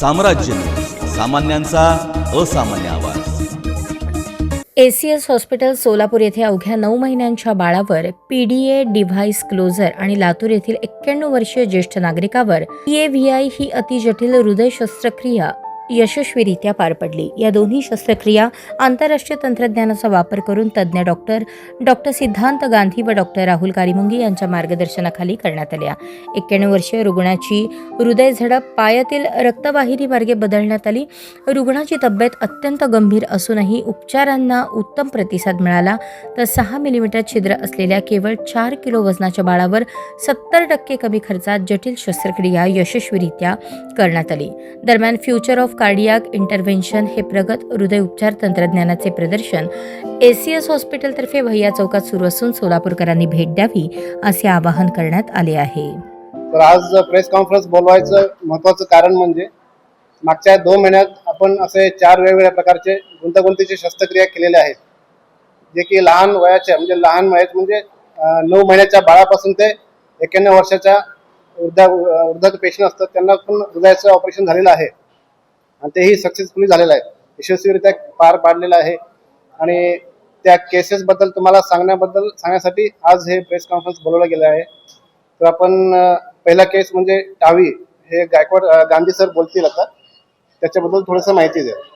साम्राज्य न्यूज, सामान्यांचा असामान्य आवाज। एसीएस हॉस्पिटल सोलापूर येथे अवघ्या 9 महिन्यांच्या बाळावर पीडीए डिव्हाइस क्लोजर आणि लातूर येथील 91 वर्षीय ज्येष्ठ नागरिकावर PAVI ही अतिजटिल हृदय शस्त्रक्रिया यशस्वीरित्या पार पडली। या दोन्ही शस्त्रक्रिया आंतरराष्ट्रीय तंत्रज्ञानाचा वापर करून तज्ञ डॉक्टर सिद्धांत गांधी व डॉक्टर राहुल कारिमुंगी यांच्या मार्गदर्शनाखाली करण्यात आल्या। 91 वर्षीय रुग्णाची हृदय झडप पायातील रक्तवाहिनी मार्गे बदलण्यात आली। रुग्णाची तब्येत अत्यंत गंभीर असूनही उपचारांना उत्तम प्रतिसाद मिळाला, तर 6 मिलीमीटर छिद्र असलेल्या केवळ 4 किलो वजनाच्या बाळावर 70% कमी खर्चात जटिल शस्त्रक्रिया यशस्वीरित्या करण्यात आली। दरम्यान फ्युचर ऑफ कार्डियाक इंटरव्हेन्शन हे प्रगत हृदय उपचार तंत्रज्ञानाचे प्रदर्शन एसीएस हॉस्पिटलतर्फे भैया चौकात सुरू असून सोलापूरकरांनी भेट द्यावी असे आवाहन करण्यात आले आहे। तर आज प्रेस कॉन्फरन्स बोलवायचं महत्त्वाचं कारण म्हणजे मागच्या 2 महिन्यात आपण असे 4 वेगवेगळ्या प्रकारचे गुंतागुंतीचे शस्त्रक्रिया केलेल्या आहेत, जे की लहान वयाच्या म्हणजे 9 महिन्याच्या बाळापासून ते 91 वर्षाच्या वृद्ध पेशंट असतात त्यांना पण हृदयाचं ऑपरेशन झालेलं आहे आणि तेही सक्सेसफुली झालेलं आहे, यशस्वीरित्या पार पाडलेलं आहे। आणि त्या केसेस बद्दल तुम्हाला सांगण्यासाठी आज हे प्रेस कॉन्फरन्स बोलवलं गेलं आहे। तर आपण पहिला केस म्हणजे टावी, हे गायकवाड गांधी सर बोलतील आता, त्याच्याबद्दल थोडंसं माहिती द्या।